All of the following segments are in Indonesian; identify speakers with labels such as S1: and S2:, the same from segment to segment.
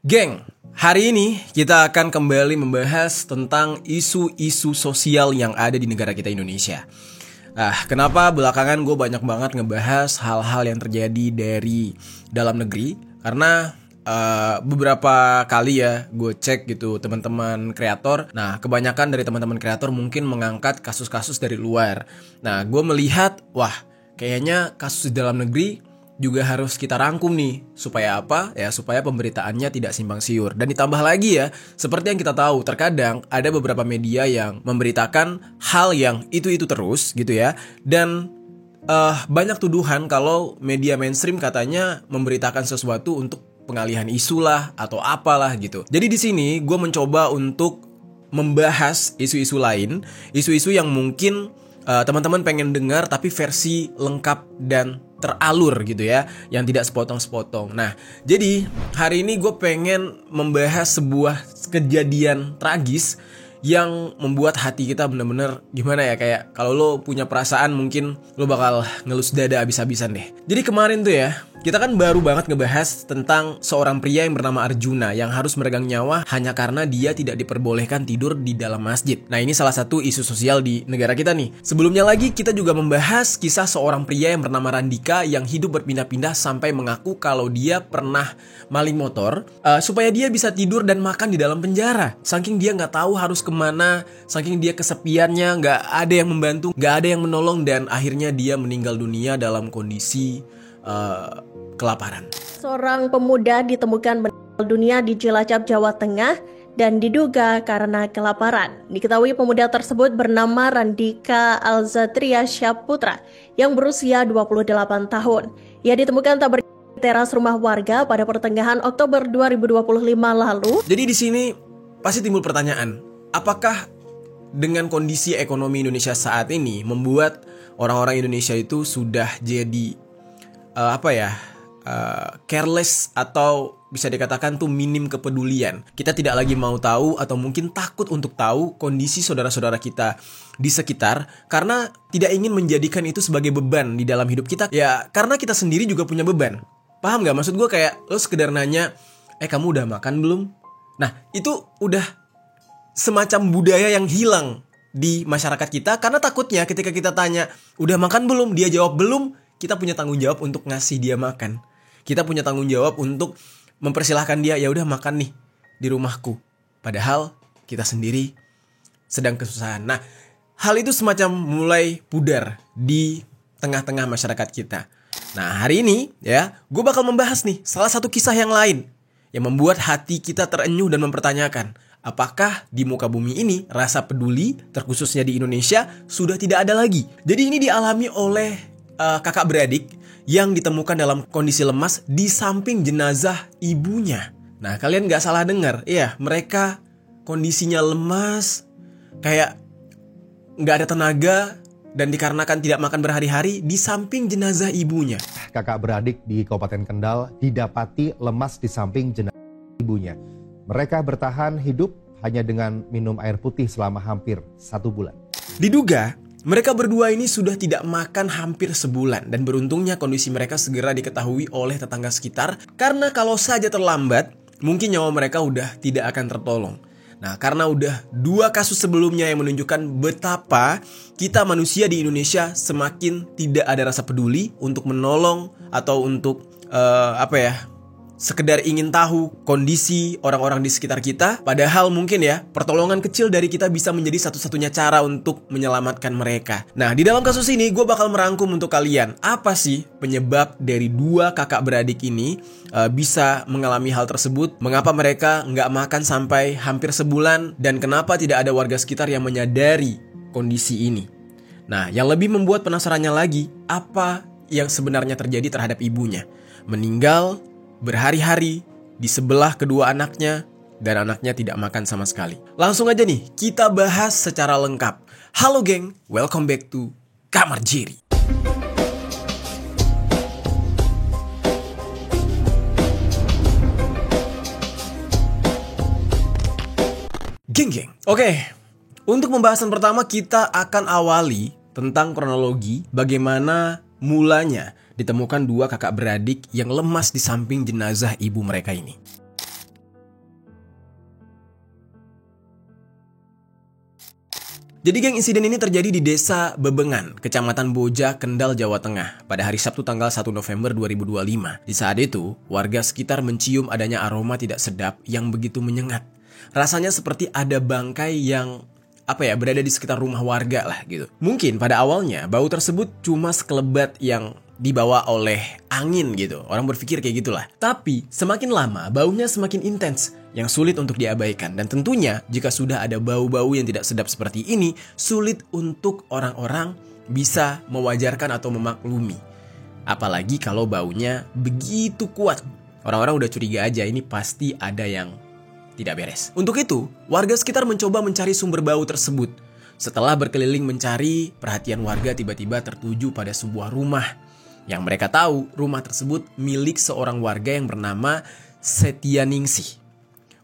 S1: Geng, hari ini kita akan kembali membahas tentang isu-isu sosial yang ada di negara kita Indonesia. Kenapa belakangan gue banyak banget ngebahas hal-hal yang terjadi dari dalam negeri? Karena beberapa kali ya gue cek gitu teman-teman kreator. Nah, kebanyakan dari teman-teman kreator mungkin mengangkat kasus-kasus dari luar. Nah, gue melihat, kayaknya kasus di dalam negeri juga harus kita rangkum nih. Supaya apa? Ya supaya pemberitaannya tidak simpang siur. Dan ditambah lagi ya, seperti yang kita tahu, terkadang ada beberapa media yang memberitakan hal yang itu-itu terus gitu ya. Dan banyak tuduhan kalau media mainstream katanya memberitakan sesuatu untuk pengalihan isu lah atau apalah gitu. Jadi di sini gue mencoba untuk membahas isu-isu lain, isu-isu yang mungkin teman-teman pengen dengar tapi versi lengkap dan teralur gitu ya, yang tidak sepotong-sepotong. Nah, jadi hari ini gue pengen membahas sebuah kejadian tragis yang membuat hati kita bener-bener gimana ya, kayak kalau lo punya perasaan mungkin lo bakal ngelus dada abis-abisan deh. Jadi kemarin tuh ya, kita kan baru banget ngebahas tentang seorang pria yang bernama Arjuna yang harus meregang nyawa hanya karena dia tidak diperbolehkan tidur di dalam masjid. Nah, ini salah satu isu sosial di negara kita nih. Sebelumnya lagi kita juga membahas kisah seorang pria yang bernama Randika yang hidup berpindah-pindah sampai mengaku kalau dia pernah maling motor supaya dia bisa tidur dan makan di dalam penjara. Saking dia nggak tahu harus kemana, saking dia kesepiannya, nggak ada yang membantu, nggak ada yang menolong, dan akhirnya dia meninggal dunia dalam kondisi kelaparan.
S2: Seorang pemuda ditemukan meninggal dunia di Cilacap, Jawa Tengah dan diduga karena kelaparan. Diketahui pemuda tersebut bernama Randika Alzatria Syaputra yang berusia 28 tahun. Ia ditemukan tak berdiri di teras rumah warga pada pertengahan Oktober 2025 lalu.
S1: Jadi di sini pasti timbul pertanyaan, apakah dengan kondisi ekonomi Indonesia saat ini membuat orang-orang Indonesia itu sudah jadi careless, atau bisa dikatakan tuh minim kepedulian. Kita tidak lagi mau tahu atau mungkin takut untuk tahu kondisi saudara-saudara kita di sekitar karena tidak ingin menjadikan itu sebagai beban di dalam hidup kita. Ya karena kita sendiri juga punya beban. Paham gak? Maksud gue kayak lo sekedar nanya, kamu udah makan belum? Nah, itu udah semacam budaya yang hilang di masyarakat kita karena takutnya ketika kita tanya, udah makan belum? Dia jawab belum. Kita punya tanggung jawab untuk ngasih dia makan. Kita punya tanggung jawab untuk mempersilahkan dia, ya udah makan nih di rumahku. Padahal kita sendiri sedang kesusahan. Nah, hal itu semacam mulai pudar di tengah-tengah masyarakat kita. Nah, hari ini ya, gue bakal membahas nih salah satu kisah yang lain yang membuat hati kita terenyuh dan mempertanyakan, apakah di muka bumi ini rasa peduli, terkhususnya di Indonesia, sudah tidak ada lagi. Jadi ini dialami oleh kakak beradik yang ditemukan dalam kondisi lemas di samping jenazah ibunya. Nah, kalian gak salah dengar. Iya, mereka kondisinya lemas, kayak gak ada tenaga, dan dikarenakan tidak makan berhari-hari di samping jenazah ibunya.
S3: Kakak beradik di Kabupaten Kendal didapati lemas di samping jenazah ibunya. Mereka bertahan hidup hanya dengan minum air putih selama hampir 1 bulan.
S1: Diduga mereka berdua ini sudah tidak makan hampir sebulan, dan beruntungnya kondisi mereka segera diketahui oleh tetangga sekitar karena kalau saja terlambat mungkin nyawa mereka udah tidak akan tertolong. Nah, karena udah 2 kasus sebelumnya yang menunjukkan betapa kita manusia di Indonesia semakin tidak ada rasa peduli untuk menolong atau untuk sekedar ingin tahu kondisi orang-orang di sekitar kita. Padahal mungkin ya, pertolongan kecil dari kita bisa menjadi satu-satunya cara untuk menyelamatkan mereka. Nah, di dalam kasus ini gue bakal merangkum untuk kalian, apa sih penyebab dari 2 kakak beradik ini bisa mengalami hal tersebut, mengapa mereka nggak makan sampai hampir sebulan, dan kenapa tidak ada warga sekitar yang menyadari kondisi ini. Nah, yang lebih membuat penasarannya lagi, apa yang sebenarnya terjadi terhadap ibunya. Meninggal berhari-hari di sebelah kedua anaknya, dan anaknya tidak makan sama sekali. Langsung aja nih, kita bahas secara lengkap. Halo geng, welcome back to Kamar Jerry. Geng. Oke, untuk pembahasan pertama kita akan awali tentang kronologi bagaimana mulanya ditemukan 2 kakak beradik yang lemas di samping jenazah ibu mereka ini. Jadi geng, insiden ini terjadi di Desa Bebengan, Kecamatan Boja, Kendal, Jawa Tengah pada hari Sabtu tanggal 1 November 2025. Di saat itu, warga sekitar mencium adanya aroma tidak sedap yang begitu menyengat. Rasanya seperti ada bangkai yang berada di sekitar rumah warga lah gitu. Mungkin pada awalnya bau tersebut cuma sekelebat yang dibawa oleh angin gitu. Orang berpikir kayak gitulah. Tapi semakin lama baunya semakin intens yang sulit untuk diabaikan. Dan tentunya jika sudah ada bau-bau yang tidak sedap seperti ini, sulit untuk orang-orang bisa mewajarkan atau memaklumi. Apalagi kalau baunya begitu kuat. Orang-orang udah curiga aja ini pasti ada yang tidak beres. Untuk itu, warga sekitar mencoba mencari sumber bau tersebut. Setelah berkeliling mencari, perhatian warga tiba-tiba tertuju pada sebuah rumah. Yang mereka tahu, rumah tersebut milik seorang warga yang bernama Setianingsih.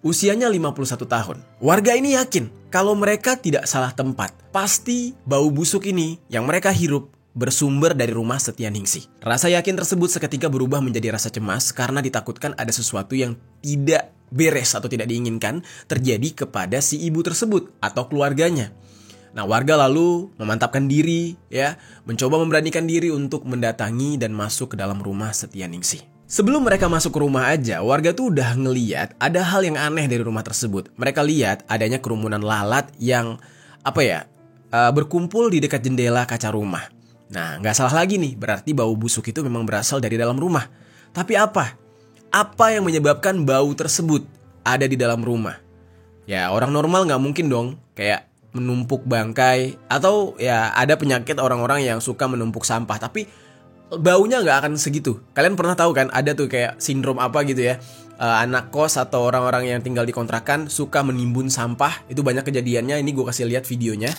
S1: Usianya 51 tahun. Warga ini yakin kalau mereka tidak salah tempat. Pasti bau busuk ini yang mereka hirup bersumber dari rumah Setianingsih. Rasa yakin tersebut seketika berubah menjadi rasa cemas karena ditakutkan ada sesuatu yang tidak beres atau tidak diinginkan terjadi kepada si ibu tersebut atau keluarganya. Nah, warga lalu memantapkan diri, mencoba memberanikan diri untuk mendatangi dan masuk ke dalam rumah Setianingsih. Sebelum mereka masuk ke rumah aja, warga tuh udah ngeliat ada hal yang aneh dari rumah tersebut. Mereka lihat adanya kerumunan lalat yang berkumpul di dekat jendela kaca rumah. Nah, nggak salah lagi nih, berarti bau busuk itu memang berasal dari dalam rumah. Tapi apa? Apa yang menyebabkan bau tersebut ada di dalam rumah? Ya, orang normal nggak mungkin dong kayak menumpuk bangkai atau ada penyakit orang-orang yang suka menumpuk sampah. Tapi baunya nggak akan segitu. Kalian pernah tahu kan ada tuh kayak sindrom anak kos atau orang-orang yang tinggal di kontrakan suka menimbun sampah. Itu banyak kejadiannya. Ini gue kasih lihat videonya.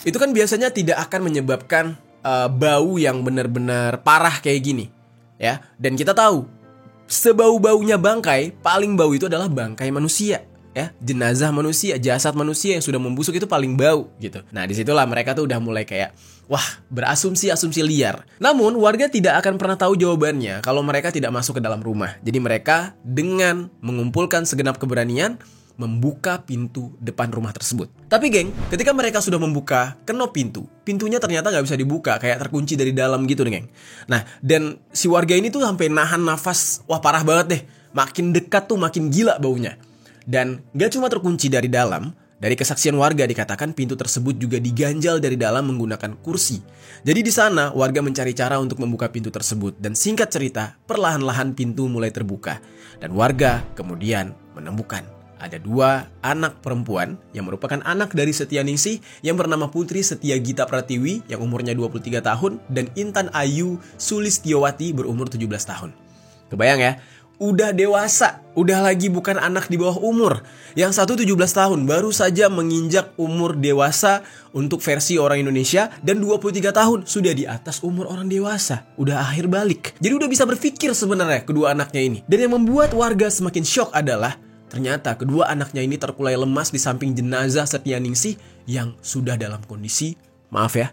S1: Itu kan biasanya tidak akan menyebabkan bau yang benar-benar parah kayak gini, ya. Dan kita tahu, sebau-baunya bangkai, paling bau itu adalah bangkai manusia, ya. Jenazah manusia, jasad manusia yang sudah membusuk itu paling bau, gitu. Nah, disitulah mereka tuh udah mulai kayak, berasumsi-asumsi liar. Namun, warga tidak akan pernah tahu jawabannya kalau mereka tidak masuk ke dalam rumah. Jadi mereka dengan mengumpulkan segenap keberanian, membuka pintu depan rumah tersebut. Tapi geng, ketika mereka sudah membuka kenop pintunya ternyata gak bisa dibuka, kayak terkunci dari dalam gitu nih geng. Nah, dan si warga ini tuh sampai nahan nafas, parah banget deh. Makin dekat tuh makin gila baunya. Dan gak cuma terkunci dari dalam, dari kesaksian warga dikatakan pintu tersebut juga diganjal dari dalam menggunakan kursi. Jadi di sana warga mencari cara untuk membuka pintu tersebut. Dan singkat cerita, perlahan-lahan pintu mulai terbuka. Dan warga kemudian menemukan ada 2 anak perempuan yang merupakan anak dari Setianingsih yang bernama Putri Setiagita Pratiwi yang umurnya 23 tahun dan Intan Ayu Sulistiowati berumur 17 tahun. Kebayang ya, udah dewasa, udah lagi bukan anak di bawah umur. Yang satu 17 tahun, baru saja menginjak umur dewasa untuk versi orang Indonesia, dan 23 tahun sudah di atas umur orang dewasa, udah akhir balik. Jadi udah bisa berpikir sebenarnya kedua anaknya ini. Dan yang membuat warga semakin syok adalah ternyata kedua anaknya ini terkulai lemas di samping jenazah Setianingsih yang sudah dalam kondisi, maaf ya.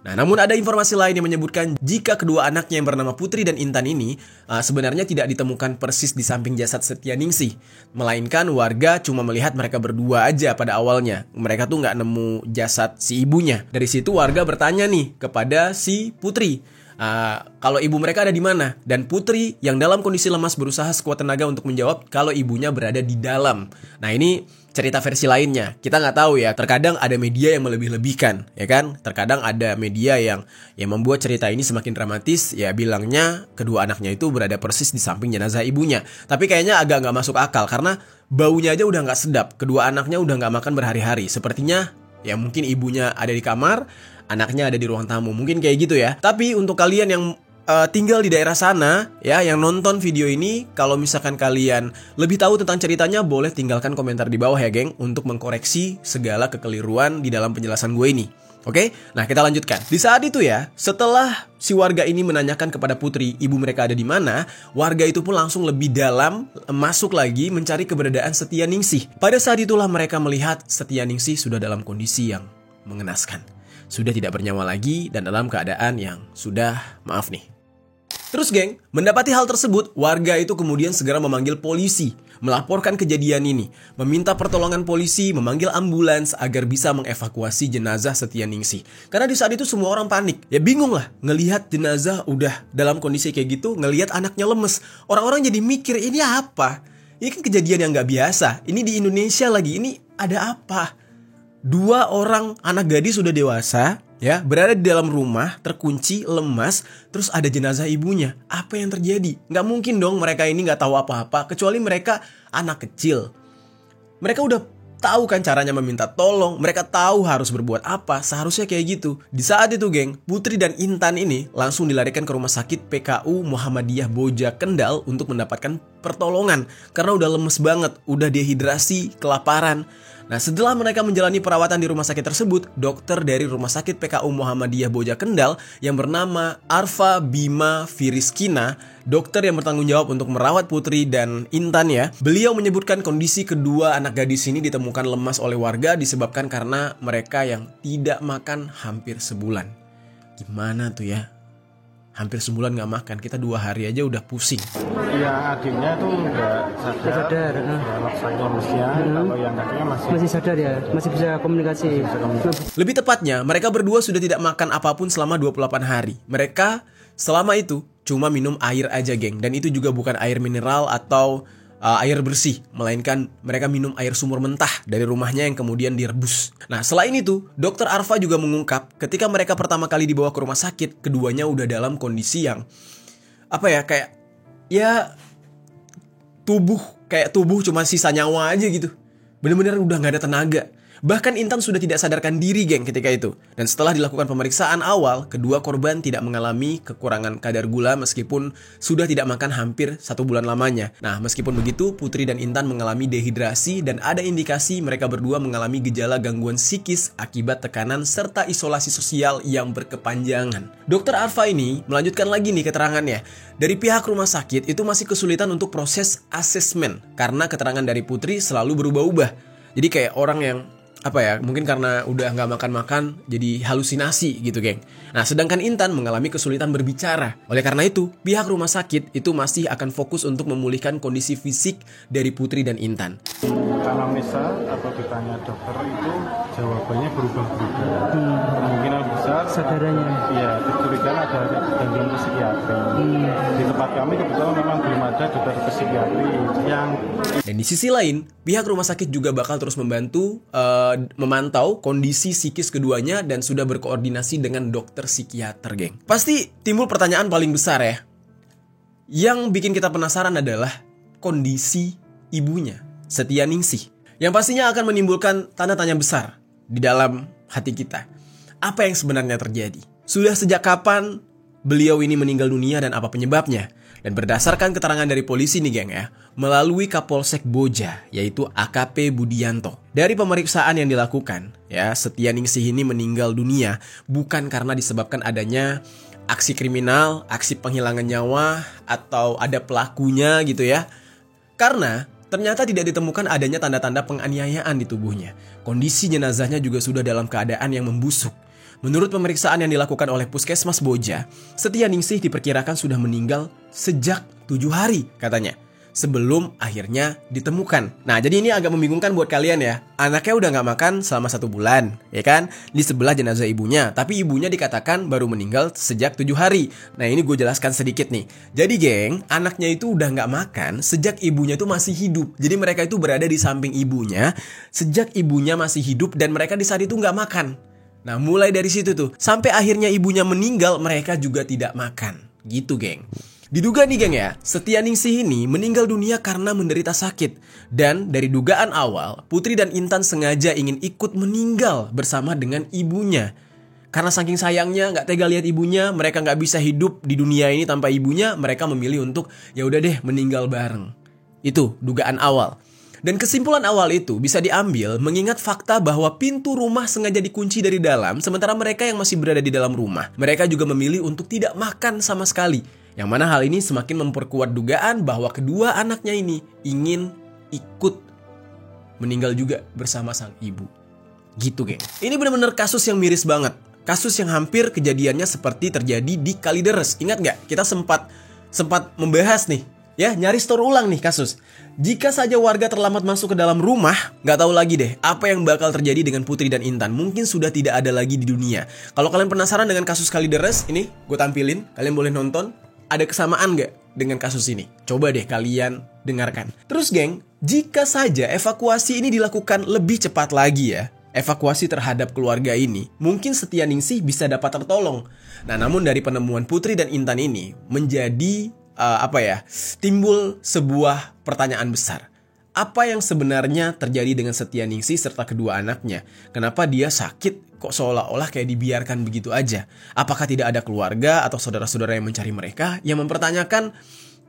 S1: Nah, namun ada informasi lain yang menyebutkan jika kedua anaknya yang bernama Putri dan Intan ini sebenarnya tidak ditemukan persis di samping jasad Setianingsih. Melainkan warga cuma melihat mereka berdua aja pada awalnya. Mereka tuh nggak nemu jasad si ibunya. Dari situ warga bertanya nih kepada si Putri. Kalau ibu mereka ada di mana? Dan Putri yang dalam kondisi lemas berusaha sekuat tenaga untuk menjawab kalau ibunya berada di dalam. Nah, ini cerita versi lainnya. Kita nggak tahu ya. Terkadang ada media yang melebih-lebihkan, ya kan? Terkadang ada media yang membuat cerita ini semakin dramatis. Ya bilangnya kedua anaknya itu berada persis di samping jenazah ibunya. Tapi kayaknya agak nggak masuk akal karena baunya aja udah nggak sedap. Kedua anaknya udah nggak makan berhari-hari. Sepertinya ya mungkin ibunya ada di kamar, anaknya ada di ruang tamu, mungkin kayak gitu ya. Tapi untuk kalian yang tinggal di daerah sana, ya, yang nonton video ini, kalau misalkan kalian lebih tahu tentang ceritanya, boleh tinggalkan komentar di bawah ya geng, untuk mengkoreksi segala kekeliruan di dalam penjelasan gue ini. Oke, nah kita lanjutkan. Di saat itu ya, setelah si warga ini menanyakan kepada Putri ibu mereka ada di mana, warga itu pun langsung lebih dalam masuk lagi mencari keberadaan Setianingsih. Pada saat itulah mereka melihat Setianingsih sudah dalam kondisi yang mengenaskan. sudah tidak bernyawa lagi dan dalam keadaan yang sudah maaf nih. Terus geng, mendapati hal tersebut, warga itu kemudian segera memanggil polisi, melaporkan kejadian ini, meminta pertolongan polisi, memanggil ambulans agar bisa mengevakuasi jenazah Setianingsih. Karena di saat itu semua orang panik, ya bingung lah, ngelihat jenazah udah dalam kondisi kayak gitu, ngelihat anaknya lemes. Orang-orang jadi mikir, ini apa? Ini kan kejadian yang gak biasa, ini di Indonesia lagi, ini ada apa? 2 orang anak gadis sudah dewasa, ya, berada di dalam rumah, terkunci, lemas, terus ada jenazah ibunya. Apa yang terjadi? Nggak mungkin dong mereka ini nggak tahu apa-apa, kecuali mereka anak kecil. Mereka udah tahu kan caranya meminta tolong, mereka tahu harus berbuat apa, seharusnya kayak gitu. Di saat itu geng, Putri dan Intan ini langsung dilarikan ke rumah sakit PKU Muhammadiyah Boja Kendal untuk mendapatkan pertolongan. Karena udah lemes banget, udah dehidrasi, kelaparan. Nah, setelah mereka menjalani perawatan di rumah sakit tersebut, dokter dari Rumah Sakit PKU Muhammadiyah Boja Kendal yang bernama Arfa Bima Firiskina, dokter yang bertanggung jawab untuk merawat Putri dan Intan ya, beliau menyebutkan kondisi kedua anak gadis ini ditemukan lemas oleh warga disebabkan karena mereka yang tidak makan hampir sebulan. Gimana tuh ya? Hampir sebulan gak makan, kita 2 hari aja udah pusing.
S4: Iya, adiknya tuh nggak sadar. Lemesnya, kalau yang kakaknya masih
S5: sadar ya, masih bisa komunikasi.
S1: Lebih tepatnya, mereka berdua sudah tidak makan apapun selama 28 hari. Mereka selama itu cuma minum air aja geng, dan itu juga bukan air mineral atau air bersih, melainkan mereka minum air sumur mentah dari rumahnya yang kemudian direbus. Nah, selain itu, dokter Arfa juga mengungkap ketika mereka pertama kali dibawa ke rumah sakit, keduanya udah dalam kondisi yang kayak tubuh cuma sisa nyawa aja gitu. Bener-bener udah gak ada tenaga. Bahkan Intan sudah tidak sadarkan diri geng ketika itu. Dan setelah dilakukan pemeriksaan awal, kedua korban tidak mengalami kekurangan kadar gula meskipun sudah tidak makan hampir 1 bulan lamanya. Nah, meskipun begitu, Putri dan Intan mengalami dehidrasi dan ada indikasi mereka berdua mengalami gejala gangguan psikis akibat tekanan serta isolasi sosial yang berkepanjangan. Dokter Arfa ini melanjutkan lagi nih keterangannya. Dari pihak rumah sakit itu masih kesulitan untuk proses asesmen karena keterangan dari Putri selalu berubah-ubah. Jadi kayak orang yang mungkin karena udah gak makan-makan jadi halusinasi gitu geng. Nah, sedangkan Intan mengalami kesulitan berbicara. Oleh karena itu, pihak rumah sakit itu masih akan fokus untuk memulihkan kondisi fisik dari Putri dan Intan.
S4: Kalau misal atau ditanya dokter itu jawabannya berubah-berubah. Kemungkinan besar
S5: Sadarannya.
S4: Ya, dicurigai ada gangguan psikiatri. Di tempat kami kebetulan memang belum ada dokter psikiatri yang.
S1: Dan di sisi lain, pihak rumah sakit juga bakal terus membantu memantau kondisi psikis keduanya dan sudah berkoordinasi dengan dokter psikiater, geng. Pasti timbul pertanyaan paling besar ya. Yang bikin kita penasaran adalah kondisi ibunya, Setianingsih. Yang pastinya akan menimbulkan tanda tanya besar di dalam hati kita. Apa yang sebenarnya terjadi? Sudah sejak kapan beliau ini meninggal dunia dan apa penyebabnya? Dan berdasarkan keterangan dari polisi nih geng ya, melalui Kapolsek Boja, yaitu AKP Budianto. Dari pemeriksaan yang dilakukan, ya, Setianingsih ini meninggal dunia bukan karena disebabkan adanya aksi kriminal, aksi penghilangan nyawa, atau ada pelakunya gitu ya. Karena ternyata tidak ditemukan adanya tanda-tanda penganiayaan di tubuhnya. Kondisi jenazahnya juga sudah dalam keadaan yang membusuk. Menurut pemeriksaan yang dilakukan oleh Puskesmas Boja, Setianingsih diperkirakan sudah meninggal sejak 7 hari katanya, sebelum akhirnya ditemukan. Nah, jadi ini agak membingungkan buat kalian ya. Anaknya udah gak makan selama 1 bulan, ya kan? Di sebelah jenazah ibunya, tapi ibunya dikatakan baru meninggal sejak 7 hari. Nah, ini gue jelaskan sedikit nih. Jadi geng, anaknya itu udah gak makan sejak ibunya itu masih hidup. Jadi mereka itu berada di samping ibunya sejak ibunya masih hidup dan mereka di saat itu gak makan. Nah, mulai dari situ tuh, sampai akhirnya ibunya meninggal, mereka juga tidak makan. Gitu, geng. Diduga nih, geng ya, Setianingsih ini meninggal dunia karena menderita sakit. Dan dari dugaan awal, Putri dan Intan sengaja ingin ikut meninggal bersama dengan ibunya. Karena saking sayangnya, gak tega lihat ibunya, mereka gak bisa hidup di dunia ini tanpa ibunya, mereka memilih untuk, ya udah deh, meninggal bareng. Itu dugaan awal. Dan kesimpulan awal itu bisa diambil mengingat fakta bahwa pintu rumah sengaja dikunci dari dalam, sementara mereka yang masih berada di dalam rumah, mereka juga memilih untuk tidak makan sama sekali. Yang mana hal ini semakin memperkuat dugaan bahwa kedua anaknya ini ingin ikut meninggal juga bersama sang ibu. Gitu, geng. Ini benar-benar kasus yang miris banget. Kasus yang hampir kejadiannya seperti terjadi di Kalideres. Ingat nggak? Kita sempat membahas nih, ya, nyaris terulang nih kasus. Jika saja warga terlambat masuk ke dalam rumah, nggak tahu lagi deh apa yang bakal terjadi dengan Putri dan Intan. Mungkin sudah tidak ada lagi di dunia. Kalau kalian penasaran dengan kasus Kalideres, ini gue tampilin, kalian boleh nonton. Ada kesamaan nggak dengan kasus ini? Coba deh kalian dengarkan. Terus geng, jika saja evakuasi ini dilakukan lebih cepat lagi ya, evakuasi terhadap keluarga ini, mungkin Setianingsih bisa dapat tertolong. Nah, namun dari penemuan Putri dan Intan ini menjadi timbul sebuah pertanyaan besar. Apa yang sebenarnya terjadi dengan Setianingsih serta kedua anaknya? Kenapa dia sakit kok seolah-olah kayak dibiarkan begitu aja? Apakah tidak ada keluarga atau saudara-saudara yang mencari mereka, yang mempertanyakan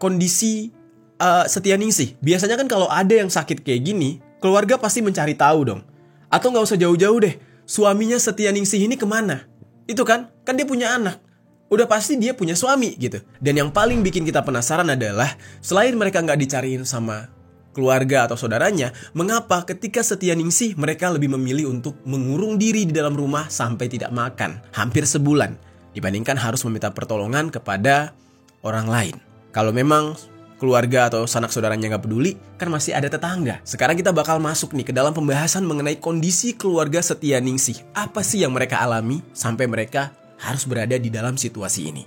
S1: kondisi Setianingsih? Biasanya kan kalau ada yang sakit kayak gini, keluarga pasti mencari tahu dong. Atau nggak usah jauh-jauh deh, suaminya Setianingsih ini kemana? Itu kan dia punya anak. Udah pasti dia punya suami gitu. Dan yang paling bikin kita penasaran adalah, selain mereka nggak dicariin sama keluarga atau saudaranya, mengapa ketika Setianingsih mereka lebih memilih untuk mengurung diri di dalam rumah sampai tidak makan hampir sebulan, dibandingkan harus meminta pertolongan kepada orang lain. Kalau memang keluarga atau sanak saudaranya nggak peduli, kan masih ada tetangga. Sekarang kita bakal masuk nih ke dalam pembahasan mengenai kondisi keluarga Setianingsih. Apa sih yang mereka alami sampai mereka harus berada di dalam situasi ini.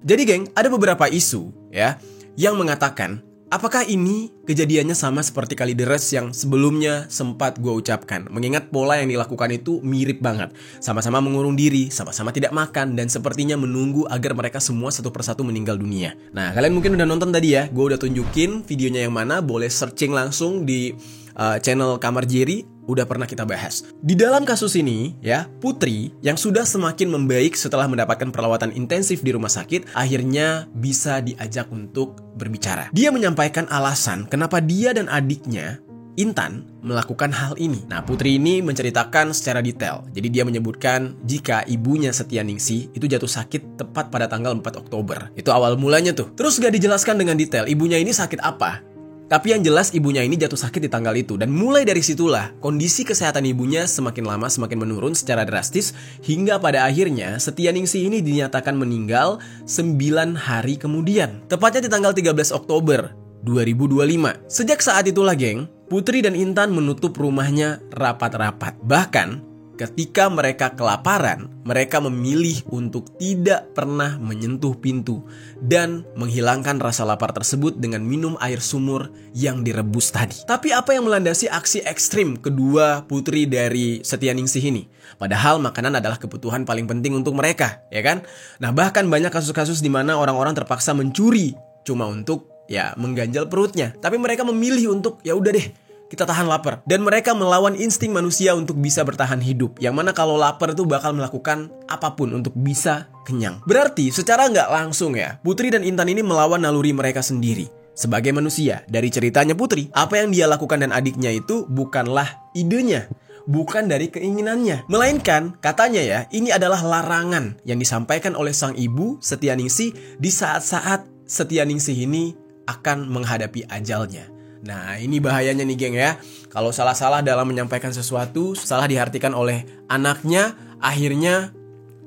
S1: Jadi geng, ada beberapa isu ya yang mengatakan apakah ini kejadiannya sama seperti Kalideres yang sebelumnya sempat gue ucapkan. Mengingat pola yang dilakukan itu mirip banget. Sama-sama mengurung diri, sama-sama tidak makan, dan sepertinya menunggu agar mereka semua satu persatu meninggal dunia. Nah, kalian mungkin udah nonton tadi ya, gue udah tunjukin videonya yang mana, boleh searching langsung di channel Kamar Jerry, udah pernah kita bahas. Di dalam kasus ini ya, Putri yang sudah semakin membaik setelah mendapatkan perawatan intensif di rumah sakit, akhirnya bisa diajak untuk berbicara. Dia menyampaikan alasan kenapa dia dan adiknya Intan melakukan hal ini. Nah, Putri ini menceritakan secara detail. Jadi dia menyebutkan jika ibunya Setianingsih itu jatuh sakit tepat pada tanggal 4 Oktober. Itu awal mulanya tuh. Terus gak dijelaskan dengan detail ibunya ini sakit apa. Tapi yang jelas ibunya ini jatuh sakit di tanggal itu. Dan mulai dari situlah kondisi kesehatan ibunya semakin lama semakin menurun secara drastis, hingga pada akhirnya Setianingsih ini dinyatakan meninggal 9 hari kemudian, tepatnya di tanggal 13 Oktober 2025. Sejak saat itulah geng, Putri dan Intan menutup rumahnya rapat-rapat. Bahkan ketika mereka kelaparan, mereka memilih untuk tidak pernah menyentuh pintu dan menghilangkan rasa lapar tersebut dengan minum air sumur yang direbus tadi. Tapi apa yang melandasi aksi ekstrim kedua putri dari Setianingsih ini? Padahal makanan adalah kebutuhan paling penting untuk mereka, ya kan? Nah, bahkan banyak kasus-kasus di mana orang-orang terpaksa mencuri cuma untuk mengganjal perutnya. Tapi mereka memilih untuk ya udah deh, kita tahan lapar. Dan mereka melawan insting manusia untuk bisa bertahan hidup. Yang mana kalau lapar itu bakal melakukan apapun untuk bisa kenyang. Berarti secara nggak langsung ya, Putri dan Intan ini melawan naluri mereka sendiri. Sebagai manusia, dari ceritanya Putri, apa yang dia lakukan dan adiknya itu bukanlah idenya, bukan dari keinginannya. Melainkan, katanya ya, ini adalah larangan yang disampaikan oleh sang ibu Setianingsih di saat-saat Setianingsih ini akan menghadapi ajalnya. Nah, ini bahayanya nih geng ya. Kalau salah-salah dalam menyampaikan sesuatu, salah diartikan oleh anaknya, akhirnya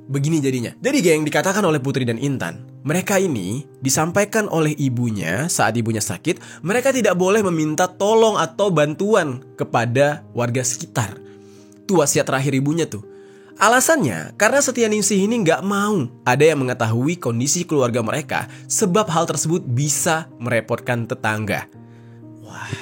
S1: begini jadinya. Jadi geng, dikatakan oleh Putri dan Intan, mereka ini disampaikan oleh ibunya saat ibunya sakit, mereka tidak boleh meminta tolong atau bantuan kepada warga sekitar. Itu wasiat terakhir ibunya tuh. Alasannya, karena Setianingsih ini nggak mau ada yang mengetahui kondisi keluarga mereka, sebab hal tersebut bisa merepotkan tetangga. Wah,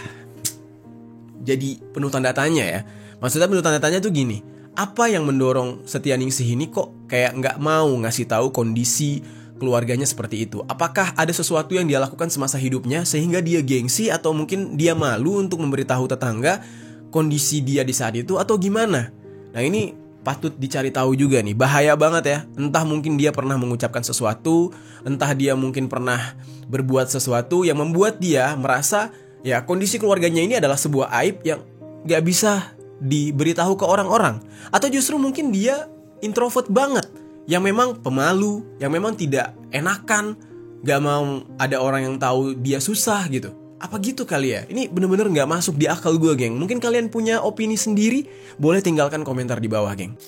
S1: jadi penuh tanda tanya ya. Maksudnya penuh tanda tanya tuh gini, apa yang mendorong Setianingsih ini kok kayak nggak mau ngasih tahu kondisi keluarganya seperti itu? Apakah ada sesuatu yang dia lakukan semasa hidupnya sehingga dia gengsi, atau mungkin dia malu untuk memberitahu tetangga kondisi dia di saat itu, atau gimana? Nah, ini patut dicari tahu juga nih, bahaya banget ya. Entah mungkin dia pernah mengucapkan sesuatu, entah dia mungkin pernah berbuat sesuatu yang membuat dia merasa ya kondisi keluarganya ini adalah sebuah aib yang gak bisa diberitahu ke orang-orang. Atau justru mungkin dia introvert banget, yang memang pemalu, yang memang tidak enakan, gak mau ada orang yang tahu dia susah gitu. Apa gitu kali ya? Ini bener-bener gak masuk di akal gue, geng. Mungkin kalian punya opini sendiri, boleh tinggalkan komentar di bawah, geng.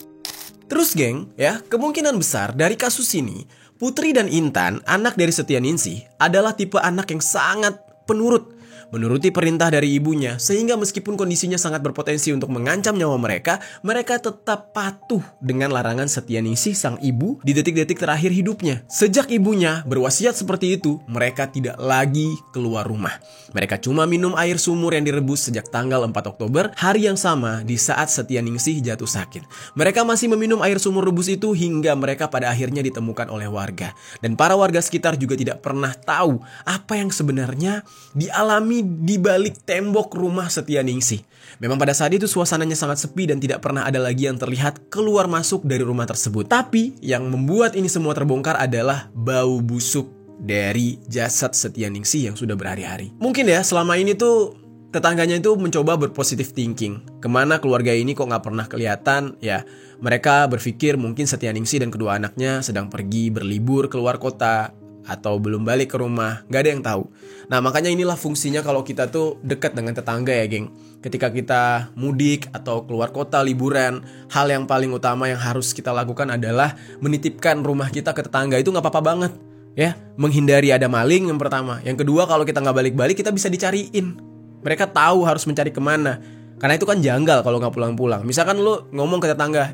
S1: Terus, geng, ya, kemungkinan besar dari kasus ini, Putri dan Intan, anak dari Setianingsih, adalah tipe anak yang sangat penurut, menuruti perintah dari ibunya, sehingga meskipun kondisinya sangat berpotensi untuk mengancam nyawa mereka, mereka tetap patuh dengan larangan Setianingsih sang ibu di detik-detik terakhir hidupnya. Sejak ibunya berwasiat seperti itu, mereka tidak lagi keluar rumah. Mereka cuma minum air sumur yang direbus sejak tanggal 4 Oktober, hari yang sama di saat Setianingsih jatuh sakit. Mereka masih meminum air sumur rebus itu hingga mereka pada akhirnya ditemukan oleh warga. Dan para warga sekitar juga tidak pernah tahu apa yang sebenarnya dialami di balik tembok rumah Setianingsih. Memang pada saat itu suasananya sangat sepi dan tidak pernah ada lagi yang terlihat keluar masuk dari rumah tersebut. Tapi yang membuat ini semua terbongkar adalah bau busuk dari jasad Setianingsih yang sudah berhari-hari. Mungkin ya selama ini tuh tetangganya itu mencoba berpositif thinking. Kemana keluarga ini kok gak pernah kelihatan? Ya, mereka berpikir mungkin Setianingsih dan kedua anaknya sedang pergi berlibur keluar kota atau belum balik ke rumah, gak ada yang tahu. Nah makanya inilah fungsinya kalau kita tuh dekat dengan tetangga ya geng. Ketika kita mudik atau keluar kota liburan, hal yang paling utama yang harus kita lakukan adalah menitipkan rumah kita ke tetangga. Itu gak apa-apa banget ya. Menghindari ada maling yang pertama. Yang kedua, kalau kita gak balik-balik kita bisa dicariin. Mereka tahu harus mencari kemana. Karena itu kan janggal kalau gak pulang-pulang. Misalkan lu ngomong ke tetangga,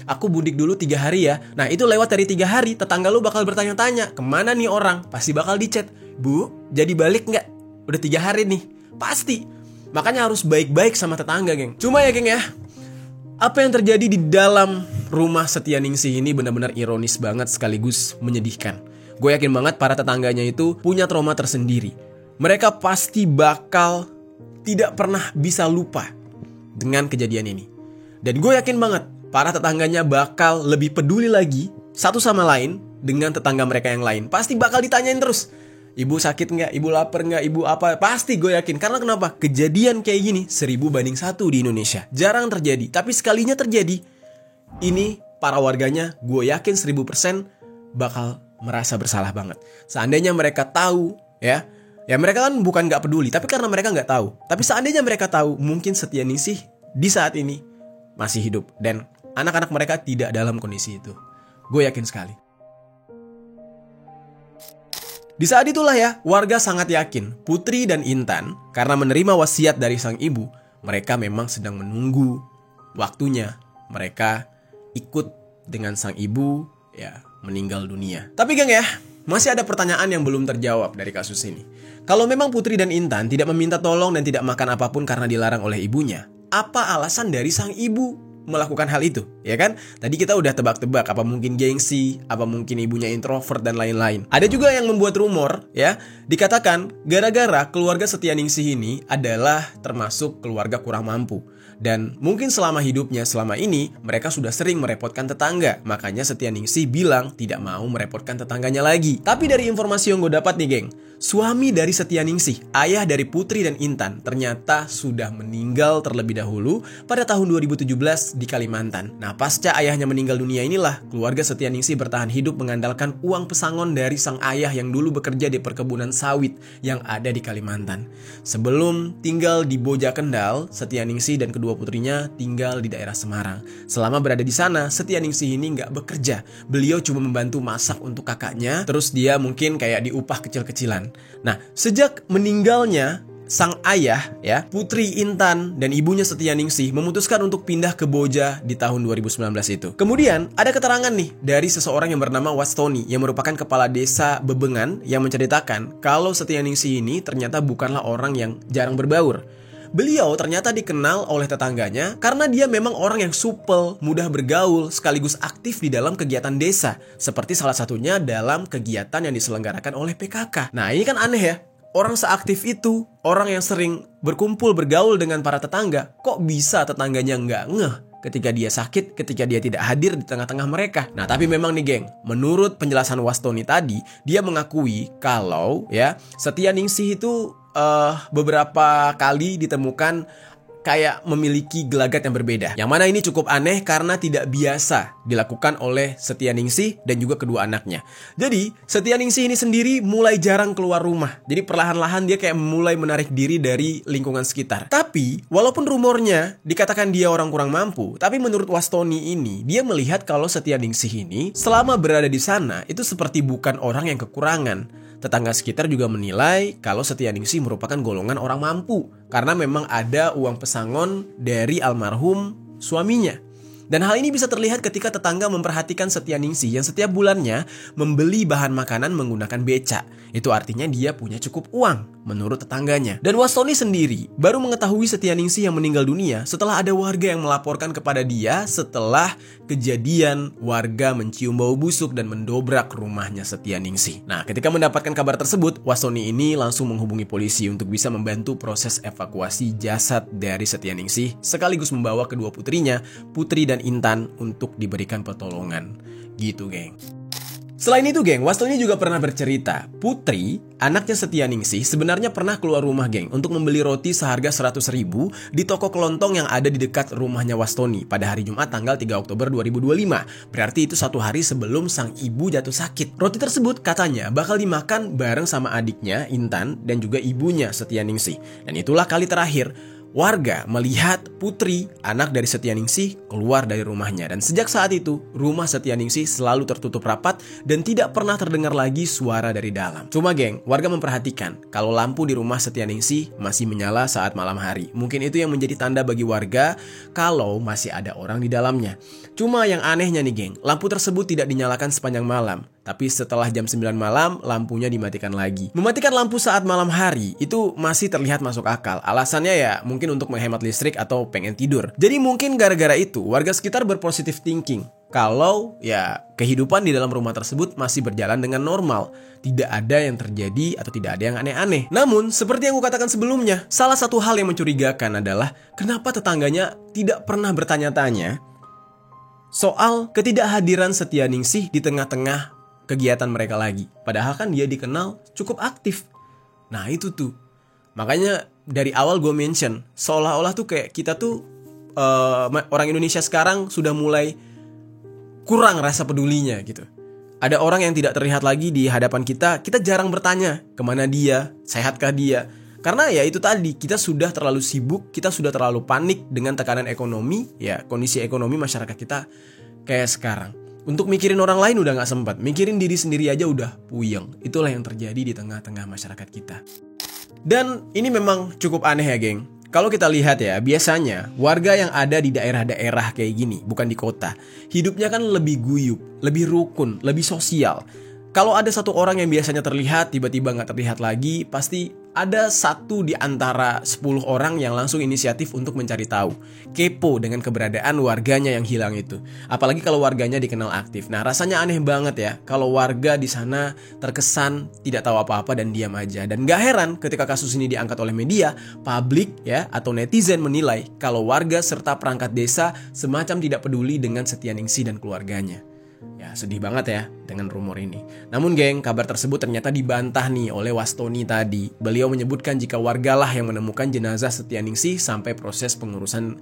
S1: aku mudik dulu 3 hari ya. Nah itu lewat dari 3 hari, tetangga lu bakal bertanya-tanya, kemana nih orang? Pasti bakal dicat, Bu, jadi balik gak? Udah 3 hari nih, pasti. Makanya harus baik-baik sama tetangga, geng. Cuma ya geng ya, apa yang terjadi di dalam rumah Setianingsih ini benar-benar ironis banget sekaligus menyedihkan. Gue yakin banget para tetangganya itu punya trauma tersendiri. Mereka pasti bakal tidak pernah bisa lupa dengan kejadian ini. Dan gue yakin banget para tetangganya bakal lebih peduli lagi satu sama lain dengan tetangga mereka yang lain. Pasti bakal ditanyain terus, ibu sakit nggak, ibu lapar nggak, ibu apa. Pasti gue yakin. Karena kenapa? Kejadian kayak gini 1000 banding 1 di Indonesia. Jarang terjadi. Tapi sekalinya terjadi, ini para warganya gue yakin 1000% bakal merasa bersalah banget. Seandainya mereka tahu ya mereka kan bukan gak peduli, tapi karena mereka gak tahu. Tapi seandainya mereka tahu, mungkin Setianingsih di saat ini masih hidup. Dan anak-anak mereka tidak dalam kondisi itu. Gue yakin sekali. Di saat itulah ya, warga sangat yakin Putri dan Intan, karena menerima wasiat dari sang ibu, mereka memang sedang menunggu waktunya. Mereka ikut dengan sang ibu, ya meninggal dunia. Tapi geng ya, masih ada pertanyaan yang belum terjawab dari kasus ini. Kalau memang Putri dan Intan tidak meminta tolong dan tidak makan apapun karena dilarang oleh ibunya, apa alasan dari sang ibu melakukan hal itu? Ya kan? Tadi kita udah tebak-tebak, apa mungkin gengsi, apa mungkin ibunya introvert dan lain-lain. Ada juga yang membuat rumor, ya, dikatakan gara-gara keluarga Setianingsih ini adalah termasuk keluarga kurang mampu. Dan mungkin selama hidupnya selama ini mereka sudah sering merepotkan tetangga. Makanya Setianingsih bilang tidak mau merepotkan tetangganya lagi. Tapi dari informasi yang gue dapat nih geng, suami dari Setianingsih, ayah dari Putri dan Intan, ternyata sudah meninggal terlebih dahulu pada tahun 2017 di Kalimantan. Nah pasca ayahnya meninggal dunia inilah keluarga Setianingsih bertahan hidup mengandalkan uang pesangon dari sang ayah yang dulu bekerja di perkebunan sawit yang ada di Kalimantan. Sebelum tinggal di Boja Kendal, Setianingsih dan kedua putrinya tinggal di daerah Semarang. Selama berada di sana, Setianingsih ini nggak bekerja. Beliau cuma membantu masak untuk kakaknya, terus dia mungkin kayak diupah kecil-kecilan. Nah, sejak meninggalnya sang ayah, ya, Putri Intan dan ibunya Setianingsih memutuskan untuk pindah ke Boja di tahun 2019 itu. Kemudian ada keterangan nih dari seseorang yang bernama Wastoni yang merupakan kepala desa Bebengan yang menceritakan kalau Setianingsih ini ternyata bukanlah orang yang jarang berbaur. Beliau ternyata dikenal oleh tetangganya karena dia memang orang yang supel, mudah bergaul, sekaligus aktif di dalam kegiatan desa. Seperti salah satunya dalam kegiatan yang diselenggarakan oleh PKK. Nah ini kan aneh ya, orang seaktif itu, orang yang sering berkumpul bergaul dengan para tetangga, kok bisa tetangganya nggak ngeh ketika dia sakit, ketika dia tidak hadir di tengah-tengah mereka. Nah tapi memang nih geng, menurut penjelasan Wastoni tadi, dia mengakui kalau ya Setianingsih itu beberapa kali ditemukan kayak memiliki gelagat yang berbeda. Yang mana ini cukup aneh karena tidak biasa dilakukan oleh Setyaningsih dan juga kedua anaknya. Jadi Setyaningsih ini sendiri mulai jarang keluar rumah. Jadi perlahan-lahan dia kayak mulai menarik diri dari lingkungan sekitar. Tapi walaupun rumornya dikatakan dia orang kurang mampu, tapi menurut Wastoni ini dia melihat kalau Setyaningsih ini selama berada di sana itu seperti bukan orang yang kekurangan. Tetangga sekitar juga menilai kalau Setyaningsih merupakan golongan orang mampu karena memang ada uang pesangon dari almarhum suaminya. Dan hal ini bisa terlihat ketika tetangga memperhatikan Setyaningsih yang setiap bulannya membeli bahan makanan menggunakan becak. Itu artinya dia punya cukup uang menurut tetangganya. Dan Wastoni sendiri baru mengetahui Setyaningsih yang meninggal dunia setelah ada warga yang melaporkan kepada dia setelah kejadian warga mencium bau busuk dan mendobrak rumahnya Setyaningsih. Nah, ketika mendapatkan kabar tersebut, Wastoni ini langsung menghubungi polisi untuk bisa membantu proses evakuasi jasad dari Setyaningsih sekaligus membawa kedua putrinya, Putri dan Intan, untuk diberikan pertolongan. Gitu, geng. Selain itu, geng, Wastoni juga pernah bercerita, Putri, anaknya Setyaningsih, sebenarnya pernah keluar rumah, geng, untuk membeli roti seharga 100.000 di toko kelontong yang ada di dekat rumahnya Wastoni pada hari Jumat tanggal 3 Oktober 2025. Berarti itu 1 hari sebelum sang ibu jatuh sakit. Roti tersebut katanya bakal dimakan bareng sama adiknya, Intan, dan juga ibunya, Setyaningsih. Dan itulah kali terakhir warga melihat Putri, anak dari Setyaningsih, keluar dari rumahnya. Dan sejak saat itu, rumah Setyaningsih selalu tertutup rapat dan tidak pernah terdengar lagi suara dari dalam. Cuma, geng, warga memperhatikan kalau lampu di rumah Setyaningsih masih menyala saat malam hari. Mungkin itu yang menjadi tanda bagi warga kalau masih ada orang di dalamnya. Cuma yang anehnya nih, geng, lampu tersebut tidak dinyalakan sepanjang malam. Tapi setelah jam 9 malam, lampunya dimatikan lagi. Mematikan lampu saat malam hari itu masih terlihat masuk akal. Alasannya ya mungkin untuk menghemat listrik atau pengen tidur. Jadi mungkin gara-gara itu warga sekitar berpositif thinking kalau ya kehidupan di dalam rumah tersebut masih berjalan dengan normal. Tidak ada yang terjadi atau tidak ada yang aneh-aneh. Namun seperti yang aku katakan sebelumnya, salah satu hal yang mencurigakan adalah kenapa tetangganya tidak pernah bertanya-tanya soal ketidakhadiran Setyaningsih di tengah-tengah kegiatan mereka lagi. Padahal kan dia dikenal cukup aktif. Nah itu tuh. Makanya dari awal gue mention, seolah-olah tuh kayak kita tuh orang Indonesia sekarang sudah mulai kurang rasa pedulinya gitu. Ada orang yang tidak terlihat lagi di hadapan kita jarang bertanya kemana dia, sehatkah dia. Karena ya itu tadi, kita sudah terlalu sibuk, kita sudah terlalu panik dengan tekanan ekonomi, ya kondisi ekonomi masyarakat kita kayak sekarang. Untuk mikirin orang lain udah gak sempat, mikirin diri sendiri aja udah puyeng. Itulah yang terjadi di tengah-tengah masyarakat kita. Dan ini memang cukup aneh ya, geng. Kalau kita lihat ya, biasanya warga yang ada di daerah-daerah kayak gini, bukan di kota, hidupnya kan lebih guyup, lebih rukun, lebih sosial. Kalau ada satu orang yang biasanya terlihat, tiba-tiba gak terlihat lagi, pasti ada 1 di antara 10 orang yang langsung inisiatif untuk mencari tahu. Kepo dengan keberadaan warganya yang hilang itu. Apalagi kalau warganya dikenal aktif. Nah, rasanya aneh banget ya kalau warga di sana terkesan tidak tahu apa-apa dan diam aja. Dan gak heran ketika kasus ini diangkat oleh media, publik ya atau netizen menilai kalau warga serta perangkat desa semacam tidak peduli dengan Setyaningsih dan keluarganya. Ya sedih banget ya dengan rumor ini. Namun geng, kabar tersebut ternyata dibantah nih oleh Wastoni tadi. Beliau menyebutkan jika wargalah yang menemukan jenazah Setyaningsih sampai proses pengurusan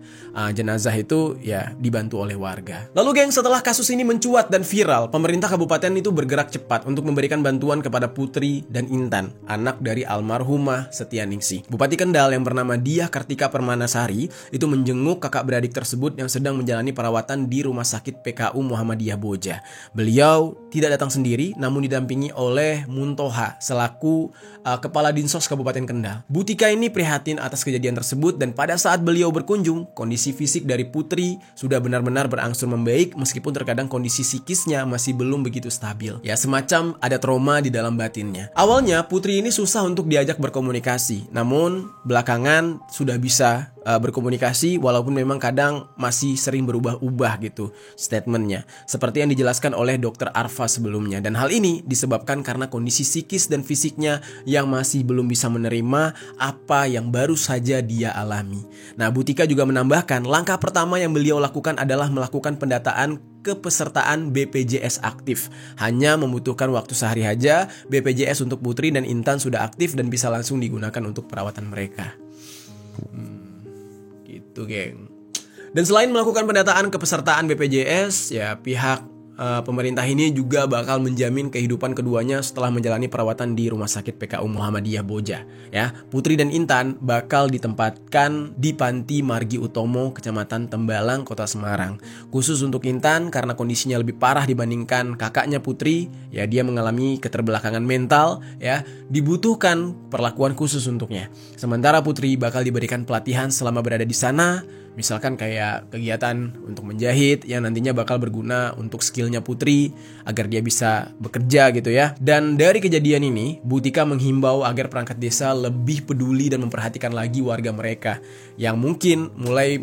S1: jenazah itu ya dibantu oleh warga. Lalu geng, setelah kasus ini mencuat dan viral, pemerintah kabupaten itu bergerak cepat untuk memberikan bantuan kepada Putri dan Intan, anak dari almarhumah Setyaningsih. Bupati Kendal yang bernama Diah Kartika Permanasari itu menjenguk kakak beradik tersebut yang sedang menjalani perawatan di Rumah Sakit PKU Muhammadiyah Boja. Beliau tidak datang sendiri, namun didampingi oleh Muntoha selaku Kepala Dinsos Kabupaten Kendal. Butika ini prihatin atas kejadian tersebut dan pada saat beliau berkunjung, kondisi fisik dari Putri sudah benar-benar berangsur membaik meskipun terkadang kondisi psikisnya masih belum begitu stabil. Ya semacam ada trauma di dalam batinnya. Awalnya Putri ini susah untuk diajak berkomunikasi, namun belakangan sudah bisa berkomunikasi walaupun memang kadang masih sering berubah-ubah gitu statementnya. Seperti yang dijelaskan oleh Dr. Arfa sebelumnya. Dan hal ini disebabkan karena kondisi psikis dan fisiknya yang masih belum bisa menerima apa yang baru saja dia alami. Nah, Butika juga menambahkan langkah pertama yang beliau lakukan adalah melakukan pendataan kepesertaan BPJS aktif. Hanya membutuhkan waktu sehari aja, BPJS untuk Putri dan Intan sudah aktif dan bisa langsung digunakan untuk perawatan mereka. Gitu, geng. Dan selain melakukan pendataan kepesertaan BPJS, ya pihak pemerintah ini juga bakal menjamin kehidupan keduanya setelah menjalani perawatan di Rumah Sakit PKU Muhammadiyah Boja. Ya, Putri dan Intan bakal ditempatkan di Panti Margi Utomo, Kecamatan Tembalang, Kota Semarang. Khusus untuk Intan karena kondisinya lebih parah dibandingkan kakaknya Putri, ya dia mengalami keterbelakangan mental, ya dibutuhkan perlakuan khusus untuknya. Sementara Putri bakal diberikan pelatihan selama berada di sana. Misalkan kayak kegiatan untuk menjahit yang nantinya bakal berguna untuk skillnya Putri agar dia bisa bekerja gitu ya. Dan dari kejadian ini, Bu Tika menghimbau agar perangkat desa lebih peduli dan memperhatikan lagi warga mereka yang mungkin mulai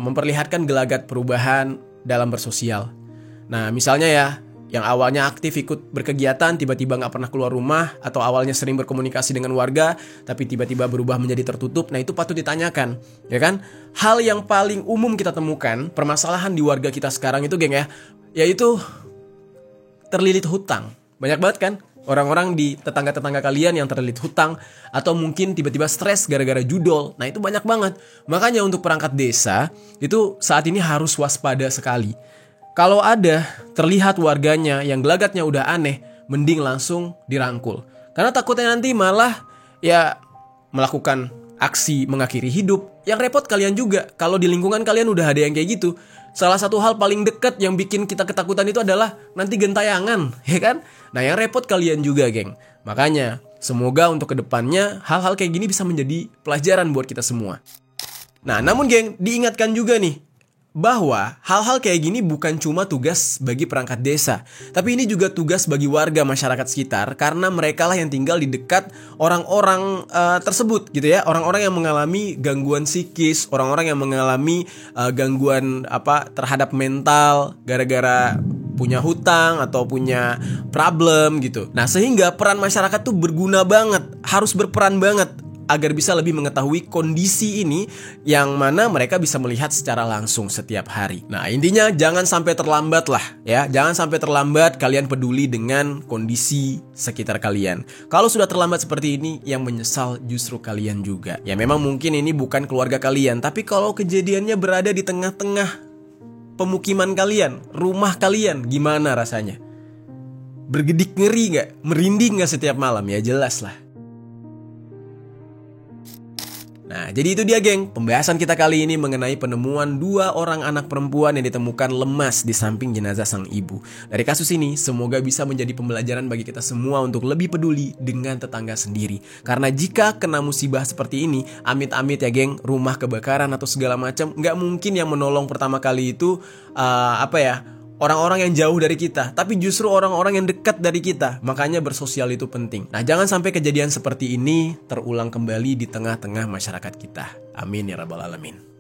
S1: memperlihatkan gelagat perubahan dalam bersosial. Nah misalnya ya, yang awalnya aktif ikut berkegiatan tiba-tiba gak pernah keluar rumah, atau awalnya sering berkomunikasi dengan warga tapi tiba-tiba berubah menjadi tertutup. Nah itu patut ditanyakan, ya kan? Hal yang paling umum kita temukan permasalahan di warga kita sekarang itu, geng ya, yaitu terlilit hutang. Banyak banget kan orang-orang di tetangga-tetangga kalian yang terlilit hutang, atau mungkin tiba-tiba stres gara-gara judol. Nah itu banyak banget. Makanya untuk perangkat desa itu saat ini harus waspada sekali. Kalau ada terlihat warganya yang gelagatnya udah aneh, mending langsung dirangkul. Karena takutnya nanti malah ya melakukan aksi mengakhiri hidup. Yang repot kalian juga. Kalau di lingkungan kalian udah ada yang kayak gitu. Salah satu hal paling dekat yang bikin kita ketakutan itu adalah nanti gentayangan, ya kan? Nah yang repot kalian juga, geng. Makanya semoga untuk kedepannya hal-hal kayak gini bisa menjadi pelajaran buat kita semua. Nah namun geng, diingatkan juga nih bahwa hal-hal kayak gini bukan cuma tugas bagi perangkat desa, tapi ini juga tugas bagi warga masyarakat sekitar, karena mereka lah yang tinggal di dekat orang-orang tersebut gitu ya, orang-orang yang mengalami gangguan psikis, orang-orang yang mengalami gangguan terhadap mental gara-gara punya hutang atau punya problem gitu. Nah sehingga peran masyarakat tuh berguna banget, harus berperan banget agar bisa lebih mengetahui kondisi ini yang mana mereka bisa melihat secara langsung setiap hari. Nah intinya jangan sampai terlambat lah ya. Jangan sampai terlambat kalian peduli dengan kondisi sekitar kalian. Kalau sudah terlambat seperti ini, yang menyesal justru kalian juga. Ya memang mungkin ini bukan keluarga kalian, tapi kalau kejadiannya berada di tengah-tengah pemukiman kalian, rumah kalian, gimana rasanya? Bergedik ngeri gak? Merinding gak setiap malam? Ya jelas lah. Nah, jadi itu dia geng, pembahasan kita kali ini mengenai penemuan 2 orang anak perempuan yang ditemukan lemas di samping jenazah sang ibu. Dari kasus ini, semoga bisa menjadi pembelajaran bagi kita semua untuk lebih peduli dengan tetangga sendiri. Karena jika kena musibah seperti ini, amit-amit ya geng, rumah kebakaran atau segala macam, nggak mungkin yang menolong pertama kali itu orang-orang yang jauh dari kita, tapi justru orang-orang yang dekat dari kita. Makanya bersosial itu penting. Nah, jangan sampai kejadian seperti ini terulang kembali di tengah-tengah masyarakat kita. Amin ya rabbal alamin.